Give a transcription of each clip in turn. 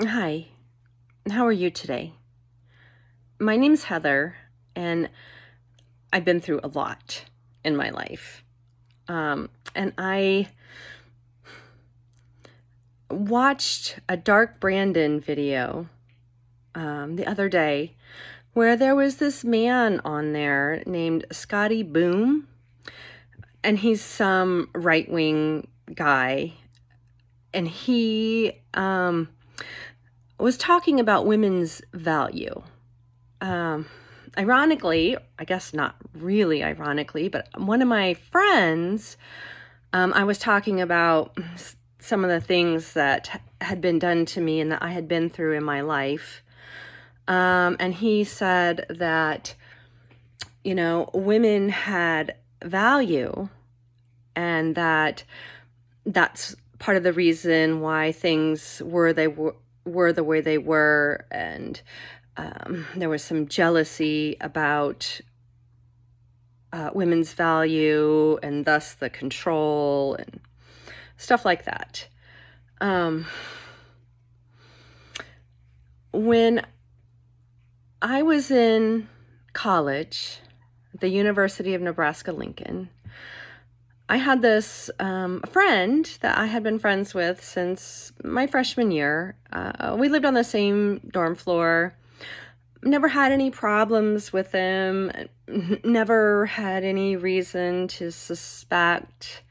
Hi, how are you today? My name's Heather, and I've been through a lot in my life. And I watched a Dark Brandon video the other day where there was this man on there named Scotty Boom, and he's some right-wing guy, and he was talking about women's value. Ironically, I guess not really ironically, but one of my friends, I was talking about some of the things that had been done to me and that I had been through in my life. And he said that, women had value, and that's part of the reason why things were the way they were, and there was some jealousy about women's value and thus the control and stuff like that. When I was in college at the University of Nebraska-Lincoln, I had this friend that I had been friends with since my freshman year. We lived on the same dorm floor. Never had any problems with him, never had any reason to suspect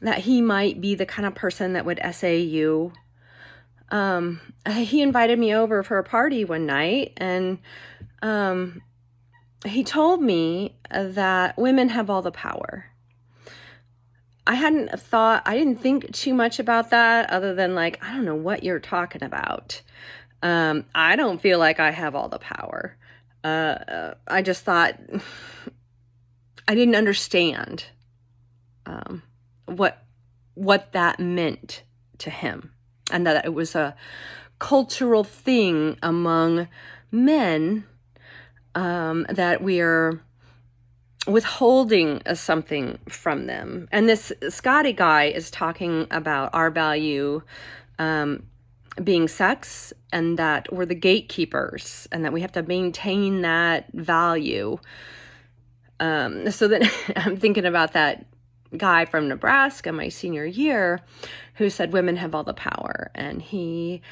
that he might be the kind of person that would essay you. He invited me over for a party one night, and he told me that women have all the power. I didn't think too much about that other than I don't know what you're talking about. I don't feel like I have all the power. I just thought I didn't understand what that meant to him, and that it was a cultural thing among men, that we are withholding something from them. And this Scotty guy is talking about our value being sex, and that we're the gatekeepers, and that we have to maintain that value. So then I'm thinking about that guy from Nebraska my senior year who said women have all the power, and he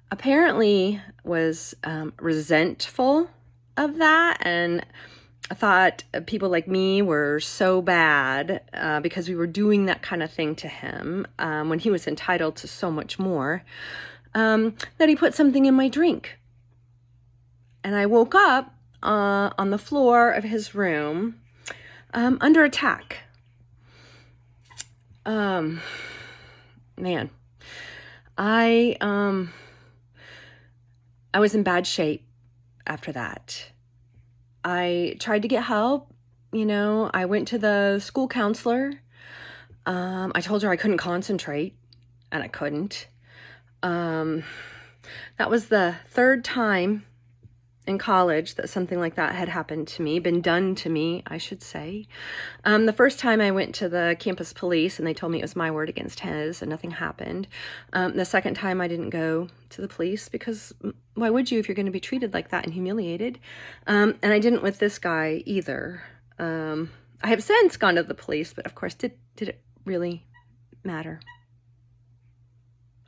apparently was resentful of that, and I thought people like me were so bad because we were doing that kind of thing to him when he was entitled to so much more, that he put something in my drink. And I woke up on the floor of his room under attack. Man, I was in bad shape after that. I tried to get help. I went to the school counselor. I told her I couldn't concentrate, and I couldn't. That was the third time in college that something like that had happened to me, been done to me, I should say. The first time I went to the campus police, and they told me it was my word against his, and nothing happened. The second time I didn't go to the police, because why would you if you're going to be treated like that and humiliated? And I didn't with this guy either. I have since gone to the police, but of course, did it really matter?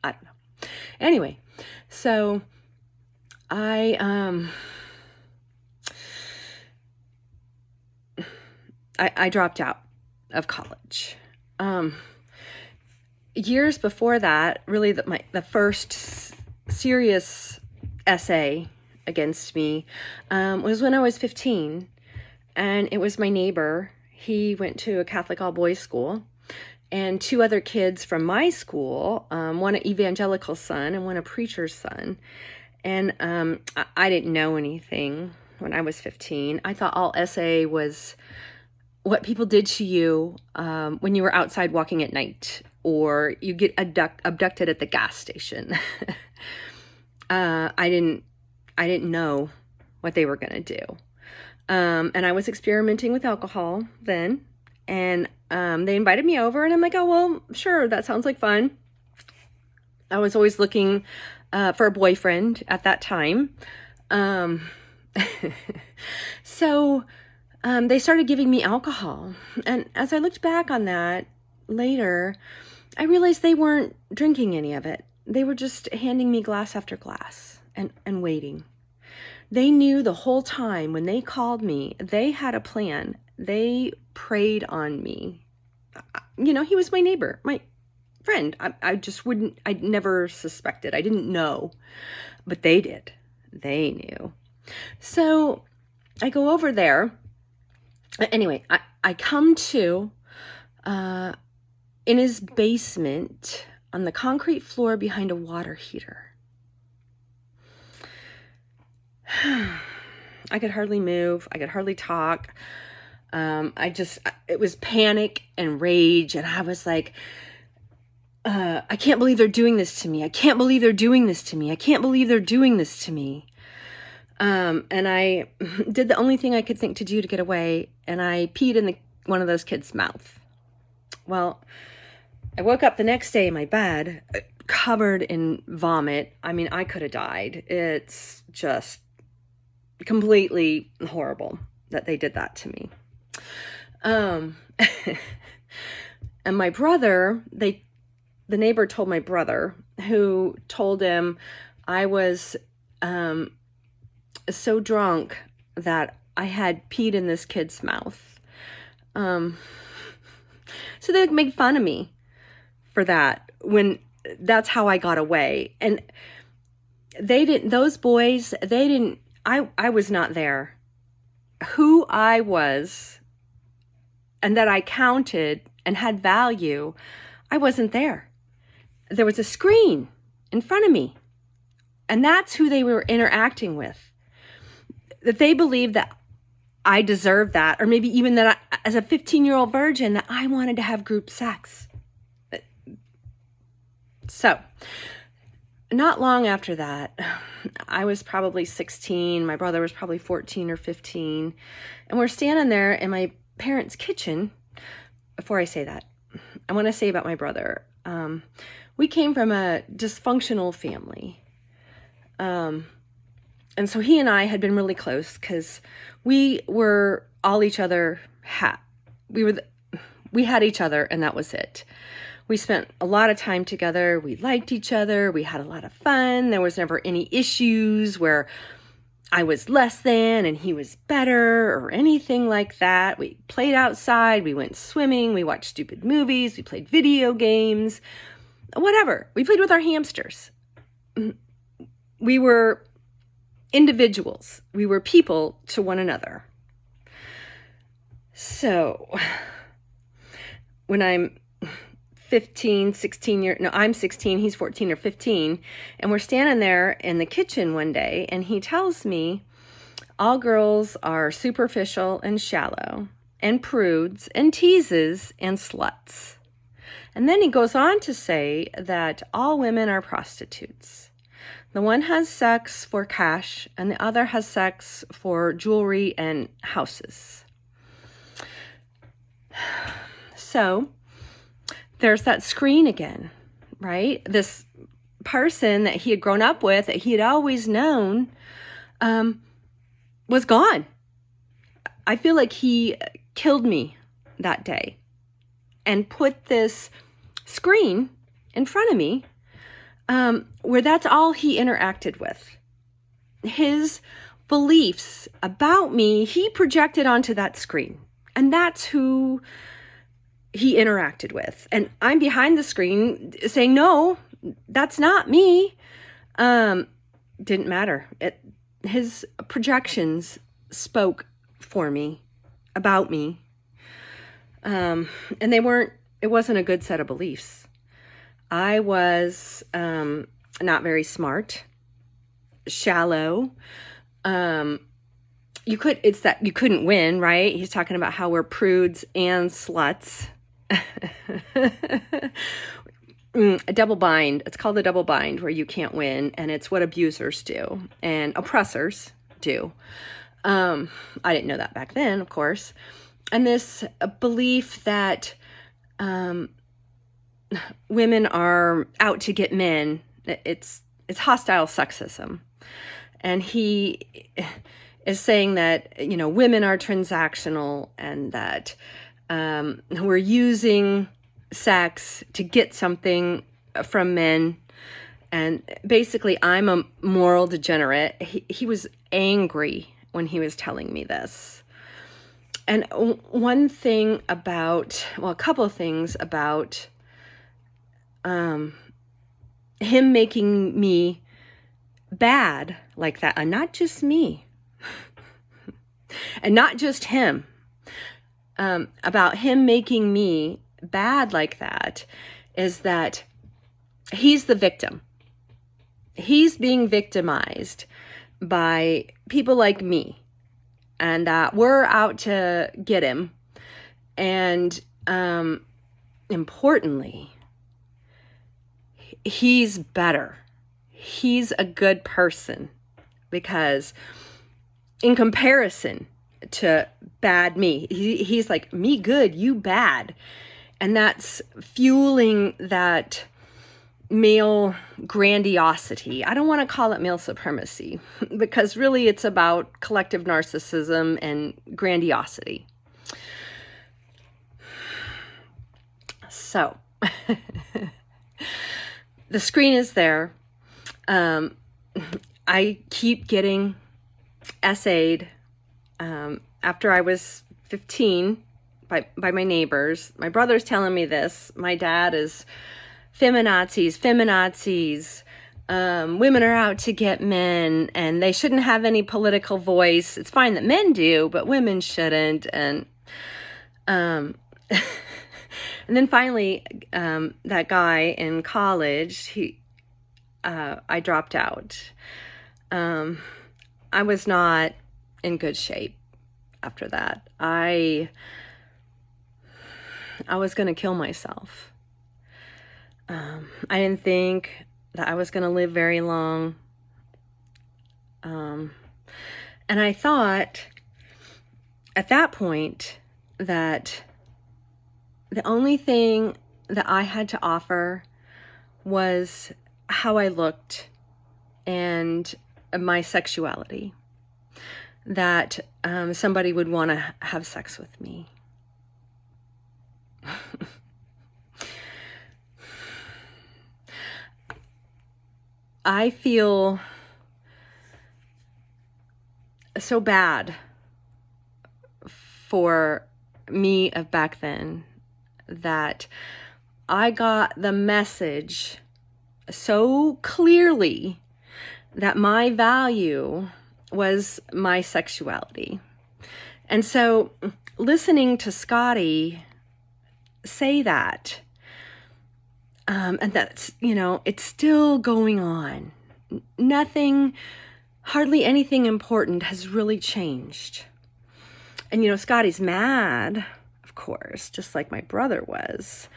I don't know. Anyway, so I dropped out of college. Years before that, really the first serious essay against me was when I was 15, and it was my neighbor. He went to a Catholic all-boys school, and two other kids from my school, one an evangelical son and one a preacher's son. And I didn't know anything when I was 15. I thought all SA was what people did to you when you were outside walking at night, or you get abducted at the gas station. I didn't know what they were going to do. And I was experimenting with alcohol then, and they invited me over, and I'm like, oh, well, sure, that sounds like fun. I was always looking for a boyfriend at that time. Um, so they started giving me alcohol. And as I looked back on that later, I realized they weren't drinking any of it. They were just handing me glass after glass and waiting. They knew the whole time when they called me, they had a plan. They preyed on me. You know, he was my neighbor, my friend. I just wouldn't, I never suspected. I didn't know, but they did. They knew. So I go over there. Anyway, I come to in his basement on the concrete floor behind a water heater. I could hardly move. I could hardly talk. It was panic and rage. And I was like, I can't believe they're doing this to me. I can't believe they're doing this to me. I can't believe they're doing this to me. And I did the only thing I could think to do to get away. And I peed in one of those kids' mouth. Well, I woke up the next day in my bed covered in vomit. I mean, I could have died. It's just completely horrible that they did that to me. And my brother, the neighbor told my brother, who told him I was so drunk that I had peed in this kid's mouth. So they made fun of me for that when that's how I got away. And those boys, I was not there. Who I was and that I counted and had value, I wasn't there. There was a screen in front of me. And that's who they were interacting with. That they believed that I deserved that, or maybe even that as a 15-year-old virgin, that I wanted to have group sex. So, not long after that, I was probably 16. My brother was probably 14 or 15. And we're standing there in my parents' kitchen. Before I say that, I want to say about my brother. We came from a dysfunctional family. And so he and I had been really close because we were all each other we had each other, and that was it. We spent a lot of time together. We liked each other. We had a lot of fun. There was never any issues where I was less than and he was better or anything like that. We played outside. We went swimming. We watched stupid movies. We played video games. Whatever. We played with our hamsters. We were individuals. We were people to one another. So when I'm 15, 16 years, no, I'm 16, he's 14 or 15, and we're standing there in the kitchen one day, and he tells me all girls are superficial and shallow, and prudes, and teases, and sluts. And then he goes on to say that all women are prostitutes. The one has sex for cash, and the other has sex for jewelry and houses. So there's that screen again, right? This person that he had grown up with, that he had always known, was gone. I feel like he killed me that day and put this screen in front of me, where that's all he interacted with. His beliefs about me, he projected onto that screen. And that's who he interacted with. And I'm behind the screen saying, no, that's not me. Didn't matter. His projections spoke for me, about me. And it wasn't a good set of beliefs. I was not very smart, shallow. You couldn't win, right? He's talking about how we're prudes and sluts. A double bind. It's called a double bind, where you can't win, and it's what abusers do and oppressors do. I didn't know that back then, of course. And this belief that women are out to get men. It's hostile sexism. And he is saying that, women are transactional and that we're using sex to get something from men. And basically, I'm a moral degenerate. He was angry when he was telling me this. And a couple of things about him making me bad like that, and not just me, and not just him, about him making me bad like that, is that he's the victim. He's being victimized by people like me, and that we're out to get him. And importantly, he's better. He's a good person, because in comparison to bad me, he's like, me good, you bad. And that's fueling that male grandiosity. I don't want to call it male supremacy, because really it's about collective narcissism and grandiosity. So the screen is there. I keep getting essayed after I was 15 by my neighbors. My brother's telling me this. My dad is feminazis. Women are out to get men, and they shouldn't have any political voice. It's fine that men do, but women shouldn't. And and then finally, that guy in college, I dropped out. I was not in good shape after that. I was going to kill myself. I didn't think that I was going to live very long. And I thought at that point that the only thing that I had to offer was how I looked and my sexuality, that somebody would want to have sex with me. I feel so bad for me of back then, that I got the message so clearly that my value was my sexuality. And so listening to Scotty say that, and that's, it's still going on. Nothing, hardly anything important has really changed. And, Scotty's mad, of course, just like my brother was,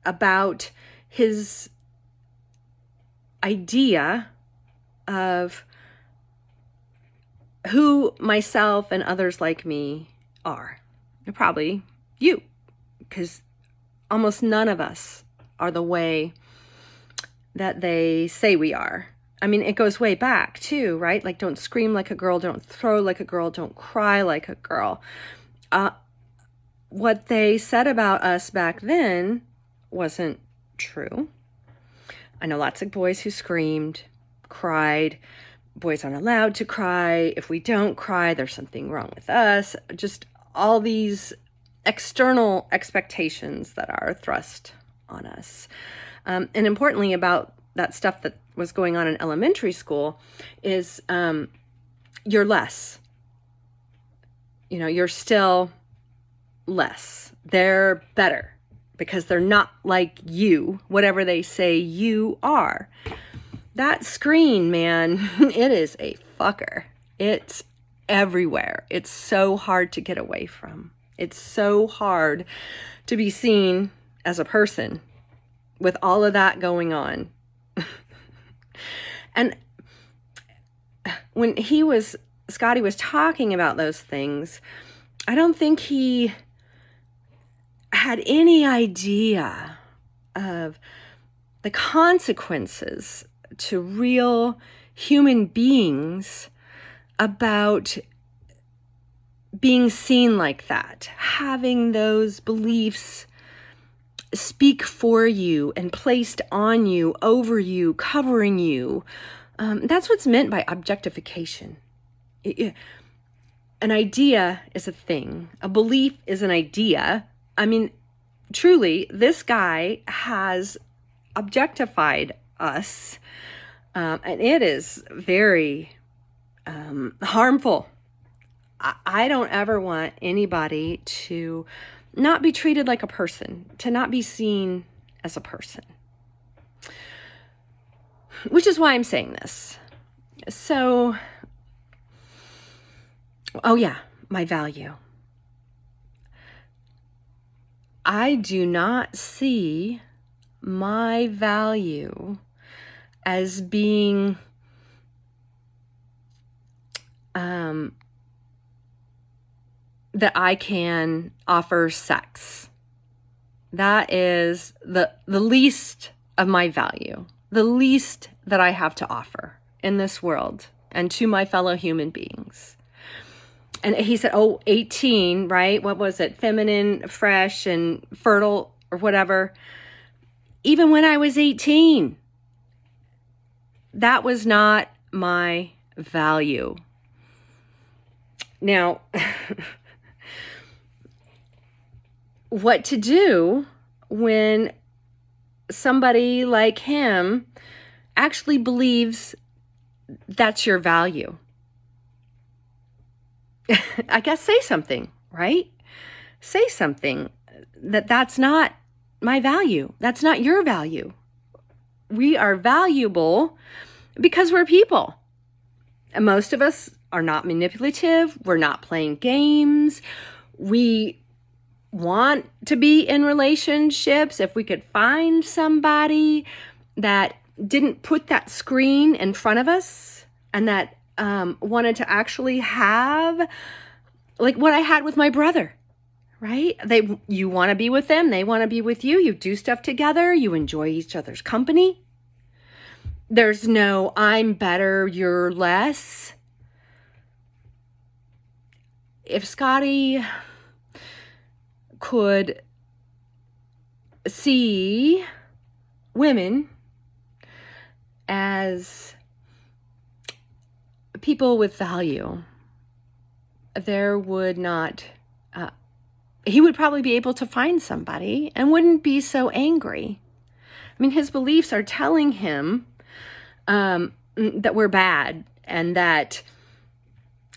about his idea of who myself and others like me are. And probably you, because almost none of us are the way that they say we are. I mean, it goes way back too, right? Like, don't scream like a girl, don't throw like a girl, don't cry like a girl. What they said about us back then wasn't true. I know lots of boys who screamed, cried. Boys aren't allowed to cry. If we don't cry, there's something wrong with us. Just all these external expectations that are thrust on us. And importantly about that stuff that was going on in elementary school is you're less. You're still less. They're better because they're not like you, whatever they say you are. That screen, man, it is a fucker. It's everywhere. It's so hard to get away from. It's so hard to be seen as a person with all of that going on. And when Scotty was talking about those things, I don't think he had any idea of the consequences to real human beings about being seen like that, having those beliefs speak for you and placed on you, over you, covering you. That's what's meant by objectification. An idea is a thing. A belief is an idea. I mean, truly, this guy has objectified us, and it is very harmful. I don't ever want anybody to not be treated like a person, to not be seen as a person. Which is why I'm saying this. So, oh yeah, my value. I do not see my value as being that I can offer sex. That is the least of my value, the least that I have to offer in this world and to my fellow human beings. And he said, 18, right? What was it? Feminine, fresh, and fertile, or whatever. Even when I was 18, that was not my value. Now, what to do when somebody like him actually believes that's your value? I guess say something, right? Say something that's not my value. That's not your value. We are valuable because we're people. And most of us are not manipulative. We're not playing games. We want to be in relationships. If we could find somebody that didn't put that screen in front of us and that wanted to actually have like what I had with my brother, right? You want to be with them. They want to be with you. You do stuff together. You enjoy each other's company. There's no, I'm better, you're less. If Scotty could see women as people with value, there would not, he would probably be able to find somebody and wouldn't be so angry. I mean, his beliefs are telling him that we're bad and that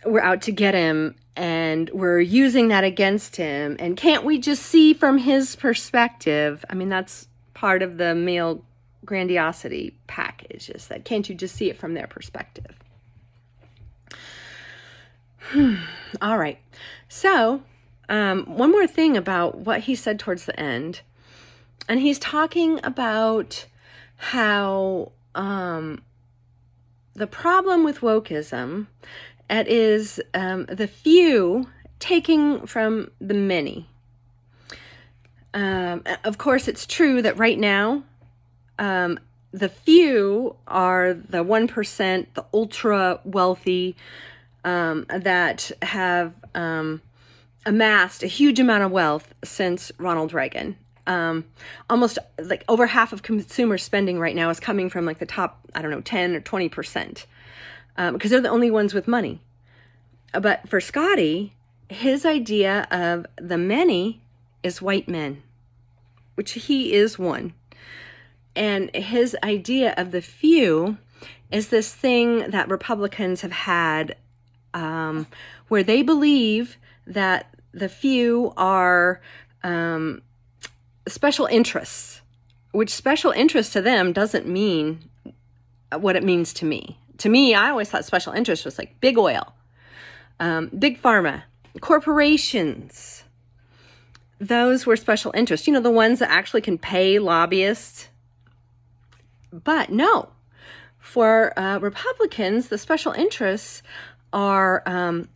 we're out to get him and we're using that against him. And can't we just see from his perspective? I mean, that's part of the male grandiosity package, is that can't you just see it from their perspective? All right. So, one more thing about what he said towards the end. And he's talking about how the problem with wokeism is the few taking from the many. Of course, it's true that right now, the few are the 1%, the ultra wealthy, that have amassed a huge amount of wealth since Ronald Reagan. Almost like over half of consumer spending right now is coming from like the top, 10 or 20%, because they're the only ones with money. But for Scotty, his idea of the many is white men, which he is one. And his idea of the few is this thing that Republicans have had, where they believe that the few are special interests, which special interest to them doesn't mean what it means to me. To me, I always thought special interest was like big oil, big pharma, corporations. Those were special interests, the ones that actually can pay lobbyists. But no, for Republicans, the special interests are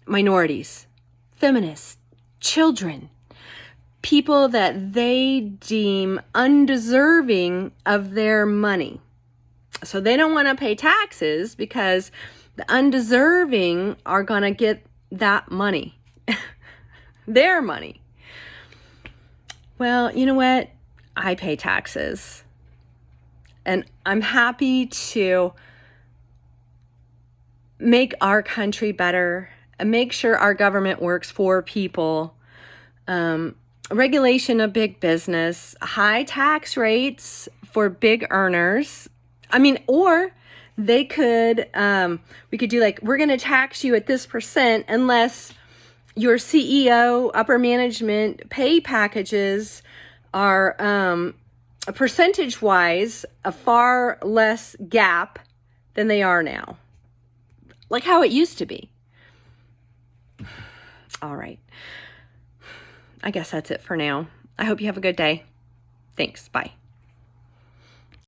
minorities, feminists, children, people that they deem undeserving of their money. So they don't want to pay taxes because the undeserving are going to get that money, their money. Well, you know what? I pay taxes. And I'm happy to make our country better and make sure our government works for people. Regulation of big business, high tax rates for big earners. Or they could, we could do like, we're going to tax you at this percent unless your CEO, upper management pay packages are percentage-wise a far less gap than they are now. Like how it used to be. All right. I guess that's it for now. I hope you have a good day. Thanks. Bye.